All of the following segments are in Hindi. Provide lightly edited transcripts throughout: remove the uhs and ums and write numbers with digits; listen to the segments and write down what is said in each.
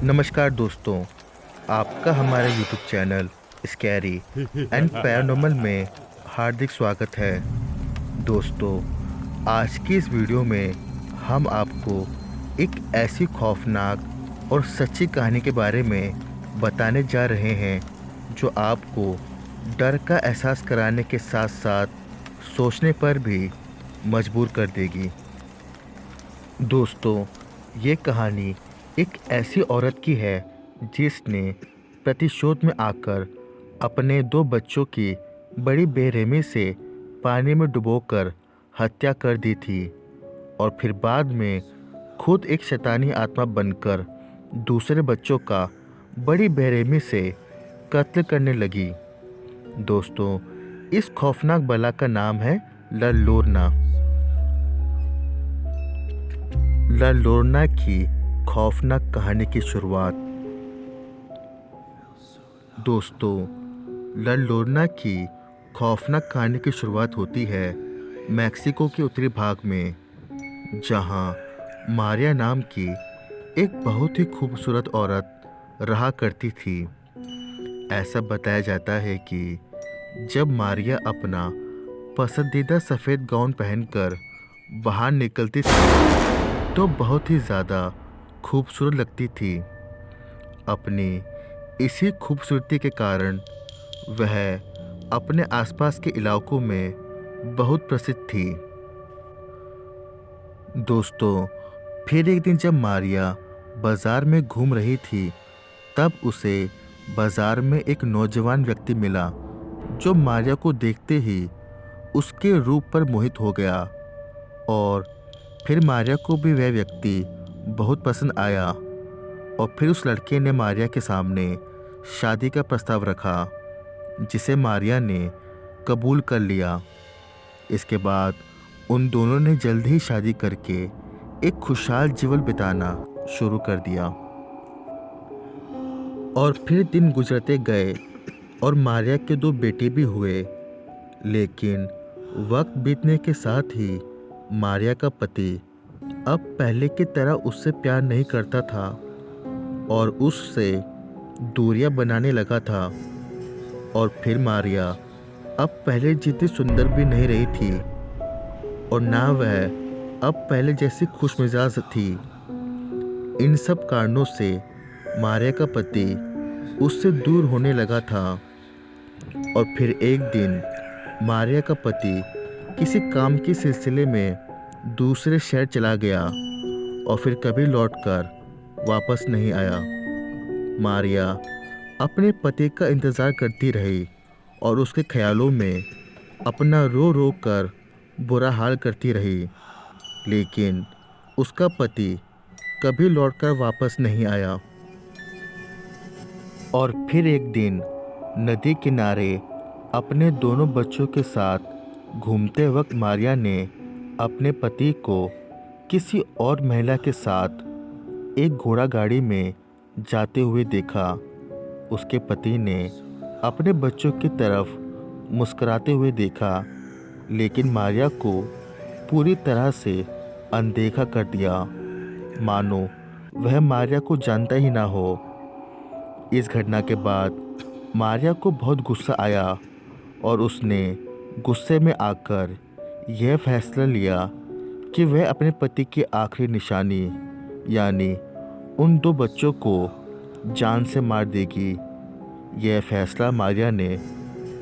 नमस्कार दोस्तों, आपका हमारे YouTube channel scary and paranormal में हार्दिक स्वागत है। दोस्तों, आज की इस वीडियो में हम आपको एक ऐसी खौफनाक और सच्ची कहानी के बारे में बताने जा रहे हैं जो आपको डर का एहसास कराने के साथ साथ सोचने पर भी मजबूर कर देगी। दोस्तों, ये कहानी एक ऐसी औरत की है जिसने प्रतिशोध में आकर अपने 2 बच्चों की बड़ी बेरहमी से पानी में डुबोकर हत्या कर दी थी और फिर बाद में खुद एक शैतानी आत्मा बनकर दूसरे बच्चों का बड़ी बेरहमी से कत्ल करने लगी। दोस्तों, इस खौफनाक बला का नाम है ला लोरना। ला लोरना की खौफनाक कहानी की शुरुआत। दोस्तों, ला लोरना की खौफनाक कहानी की शुरुआत होती है मैक्सिको के उत्तरी भाग में, जहां मारिया नाम की एक बहुत ही खूबसूरत औरत रहा करती थी। ऐसा बताया जाता है कि जब मारिया अपना पसंदीदा सफ़ेद गाउन पहनकर बाहर निकलती थी तो बहुत ही ज़्यादा खूबसूरत लगती थी। अपनी इसी खूबसूरती के कारण वह अपने आसपास के इलाकों में बहुत प्रसिद्ध थी। दोस्तों, फिर एक दिन जब मारिया बाज़ार में घूम रही थी तब उसे बाज़ार में एक नौजवान व्यक्ति मिला जो मारिया को देखते ही उसके रूप पर मोहित हो गया और फिर मारिया को भी वह व्यक्ति बहुत पसंद आया और फिर उस लड़के ने मारिया के सामने शादी का प्रस्ताव रखा, जिसे मारिया ने कबूल कर लिया। इसके बाद उन दोनों ने जल्द ही शादी करके एक खुशहाल जीवन बिताना शुरू कर दिया। और फिर दिन गुजरते गए और मारिया के 2 बेटे भी हुए, लेकिन वक्त बीतने के साथ ही मारिया का पति अब पहले की तरह उससे प्यार नहीं करता था और उससे दूरियां बनाने लगा था। और फिर मारिया अब पहले जितनी सुंदर भी नहीं रही थी और ना वह अब पहले जैसी खुशमिजाज थी। इन सब कारणों से मारिया का पति उससे दूर होने लगा था। और फिर एक दिन मारिया का पति किसी काम के सिलसिले में दूसरे शहर चला गया और फिर कभी लौटकर वापस नहीं आया। मारिया अपने पति का इंतज़ार करती रही और उसके ख्यालों में अपना रो रो कर बुरा हाल करती रही, लेकिन उसका पति कभी लौटकर वापस नहीं आया। और फिर एक दिन नदी किनारे अपने दोनों बच्चों के साथ घूमते वक्त मारिया ने अपने पति को किसी और महिला के साथ एक घोड़ा गाड़ी में जाते हुए देखा। उसके पति ने अपने बच्चों की तरफ मुस्कुराते हुए देखा, लेकिन मारिया को पूरी तरह से अनदेखा कर दिया, मानो वह मारिया को जानता ही ना हो। इस घटना के बाद मारिया को बहुत गुस्सा आया और उसने गुस्से में आकर यह फैसला लिया कि वह अपने पति की आखिरी निशानी यानी उन 2 बच्चों को जान से मार देगी। यह फैसला मारिया ने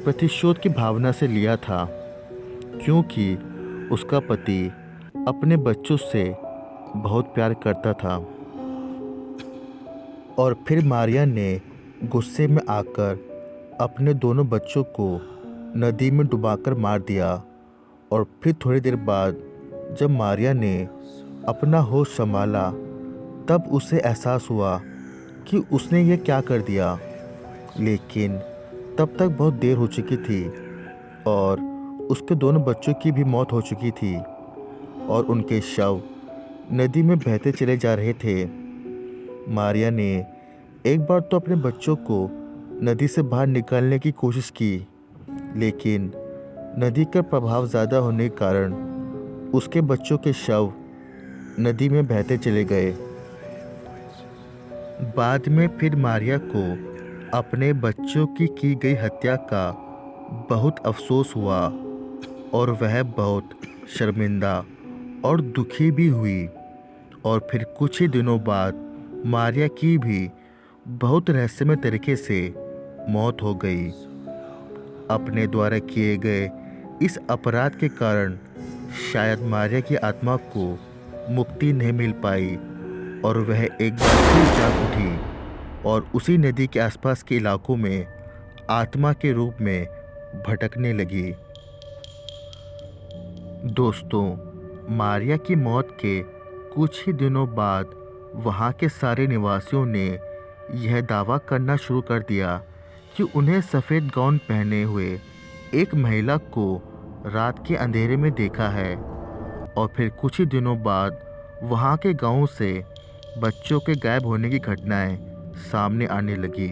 प्रतिशोध की भावना से लिया था, क्योंकि उसका पति अपने बच्चों से बहुत प्यार करता था। और फिर मारिया ने गुस्से में आकर अपने दोनों बच्चों को नदी में डुबाकर मार दिया। और फिर थोड़ी देर बाद जब मारिया ने अपना होश संभाला तब उसे एहसास हुआ कि उसने यह क्या कर दिया, लेकिन तब तक बहुत देर हो चुकी थी और उसके दोनों बच्चों की भी मौत हो चुकी थी और उनके शव नदी में बहते चले जा रहे थे। मारिया ने एक बार तो अपने बच्चों को नदी से बाहर निकालने की कोशिश की, लेकिन नदी का प्रभाव ज़्यादा होने के कारण उसके बच्चों के शव नदी में बहते चले गए। बाद में फिर मारिया को अपने बच्चों की गई हत्या का बहुत अफसोस हुआ और वह बहुत शर्मिंदा और दुखी भी हुई। और फिर कुछ ही दिनों बाद मारिया की भी बहुत रहस्यमय तरीके से मौत हो गई। अपने द्वारा किए गए इस अपराध के कारण शायद मारिया की आत्मा को मुक्ति नहीं मिल पाई और वह एक बार फिर जाग उठी और उसी नदी के आसपास के इलाकों में आत्मा के रूप में भटकने लगी। दोस्तों, मारिया की मौत के कुछ ही दिनों बाद वहाँ के सारे निवासियों ने यह दावा करना शुरू कर दिया कि उन्हें सफ़ेद गाउन पहने हुए एक महिला को रात के अंधेरे में देखा है। और फिर कुछ ही दिनों बाद वहाँ के गांव से बच्चों के गायब होने की घटनाएं सामने आने लगी।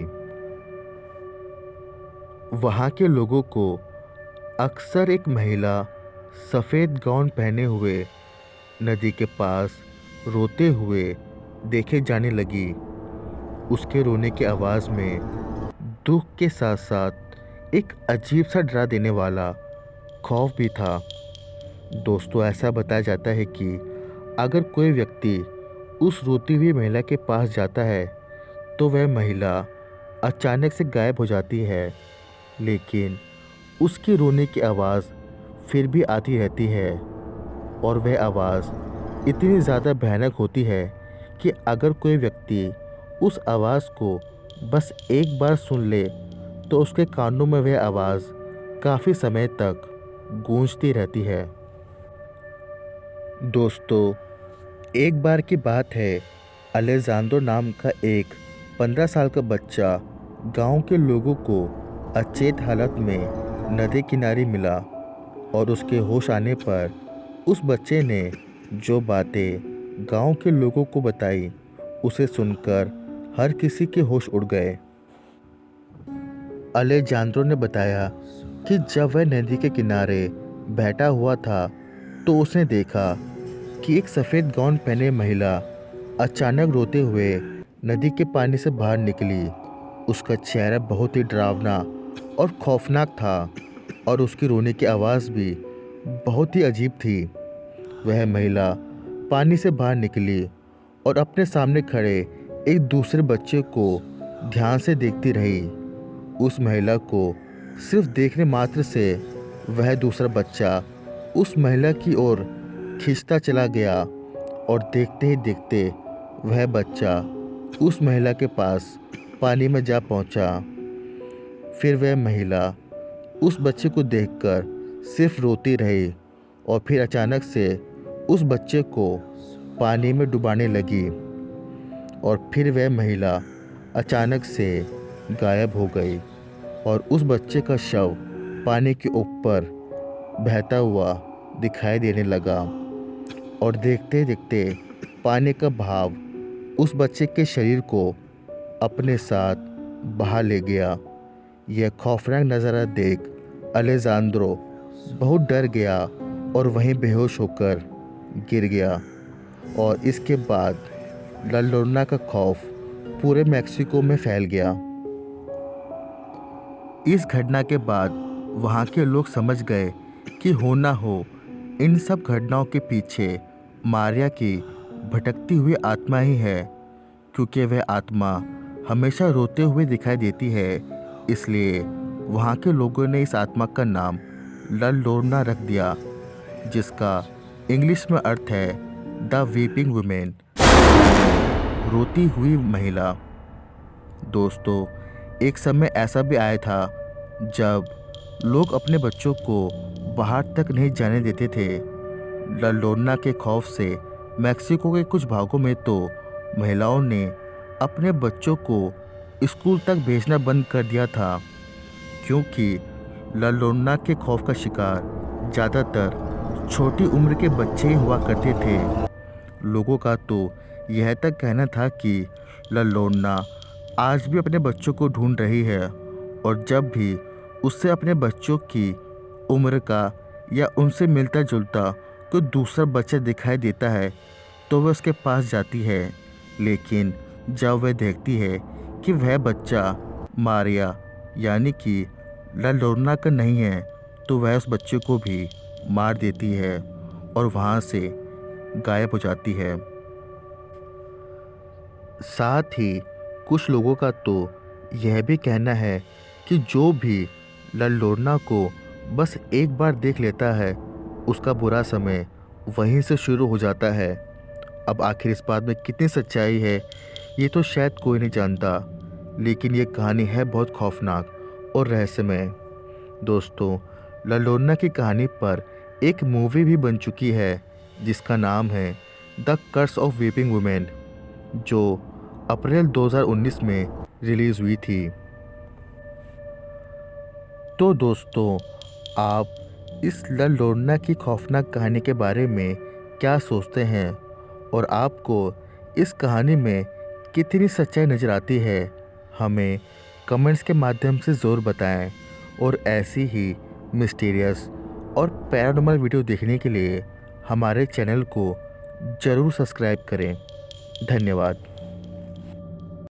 वहाँ के लोगों को अक्सर एक महिला सफ़ेद गाउन पहने हुए नदी के पास रोते हुए देखे जाने लगी। उसके रोने की आवाज़ में दुख के साथ साथ एक अजीब सा डरा देने वाला खौफ भी था। दोस्तों, ऐसा बताया जाता है कि अगर कोई व्यक्ति उस रोती हुई महिला के पास जाता है तो वह महिला अचानक से गायब हो जाती है, लेकिन उसकी रोने की आवाज़ फिर भी आती रहती है और वह आवाज़ इतनी ज़्यादा भयानक होती है कि अगर कोई व्यक्ति उस आवाज़ को बस एक बार सुन ले तो उसके कानों में वह आवाज़ काफ़ी समय तक गूंजती रहती है। दोस्तों, एक बार की बात है, अलेजांद्रो नाम का एक 15 साल का बच्चा गांव के लोगों को अचेत हालत में नदी किनारे मिला और उसके होश आने पर उस बच्चे ने जो बातें गांव के लोगों को बताई उसे सुनकर हर किसी के होश उड़ गए। अलेजांद्रो ने बताया कि जब वह नदी के किनारे बैठा हुआ था तो उसने देखा कि एक सफ़ेद गाउन पहने महिला अचानक रोते हुए नदी के पानी से बाहर निकली। उसका चेहरा बहुत ही डरावना और खौफनाक था और उसकी रोने की आवाज़ भी बहुत ही अजीब थी। वह महिला पानी से बाहर निकली और अपने सामने खड़े एक दूसरे बच्चे को ध्यान से देखती रही। उस महिला को सिर्फ देखने मात्र से वह दूसरा बच्चा उस महिला की ओर खींचता चला गया और देखते ही देखते वह बच्चा उस महिला के पास पानी में जा पहुंचा। फिर वह महिला उस बच्चे को देखकर सिर्फ रोती रही और फिर अचानक से उस बच्चे को पानी में डुबाने लगी और फिर वह महिला अचानक से गायब हो गई और उस बच्चे का शव पानी के ऊपर बहता हुआ दिखाई देने लगा और देखते देखते पानी का भाव उस बच्चे के शरीर को अपने साथ बहा ले गया। यह खौफनाक नज़ारा देख अलेजांद्रो बहुत डर गया और वहीं बेहोश होकर गिर गया और इसके बाद ला लोरना का खौफ पूरे मेक्सिको में फैल गया। इस घटना के बाद वहाँ के लोग समझ गए कि हो ना हो इन सब घटनाओं के पीछे मारिया की भटकती हुई आत्मा ही है, क्योंकि वह आत्मा हमेशा रोते हुए दिखाई देती है। इसलिए वहाँ के लोगों ने इस आत्मा का नाम ला लोरना रख दिया, जिसका इंग्लिश में अर्थ है द वीपिंग वुमेन, रोती हुई महिला। दोस्तों, एक समय ऐसा भी आया था जब लोग अपने बच्चों को बाहर तक नहीं जाने देते थे। ला लोरना के खौफ से मेक्सिको के कुछ भागों में तो महिलाओं ने अपने बच्चों को स्कूल तक भेजना बंद कर दिया था, क्योंकि ला लोरना के खौफ का शिकार ज़्यादातर छोटी उम्र के बच्चे ही हुआ करते थे। लोगों का तो यह तक कहना था कि ला लोरना आज भी अपने बच्चों को ढूंढ रही है और जब भी उससे अपने बच्चों की उम्र का या उनसे मिलता जुलता कोई दूसरा बच्चा दिखाई देता है तो वह उसके पास जाती है, लेकिन जब वह देखती है कि वह बच्चा मारिया यानी कि ला लोरना का नहीं है, तो वह उस बच्चे को भी मार देती है और वहाँ से गायब हो जाती है। साथ ही कुछ लोगों का तो यह भी कहना है कि जो भी ला लोरना को बस एक बार देख लेता है, उसका बुरा समय वहीं से शुरू हो जाता है। अब आखिर इस बात में कितनी सच्चाई है, ये तो शायद कोई नहीं जानता, लेकिन ये कहानी है बहुत खौफनाक और रहस्यमय। दोस्तों, ला लोरना की कहानी पर एक मूवी भी बन चुकी है जिसका नाम है the curse of weeping women, जो अप्रैल 2019 में रिलीज़ हुई थी। तो दोस्तों, आप इस ला लोरना की खौफनाक कहानी के बारे में क्या सोचते हैं और आपको इस कहानी में कितनी सच्चाई नज़र आती है, हमें कमेंट्स के माध्यम से ज़रूर बताएं। और ऐसी ही मिस्टीरियस और पैरानॉर्मल वीडियो देखने के लिए हमारे चैनल को ज़रूर सब्सक्राइब करें। धन्यवाद।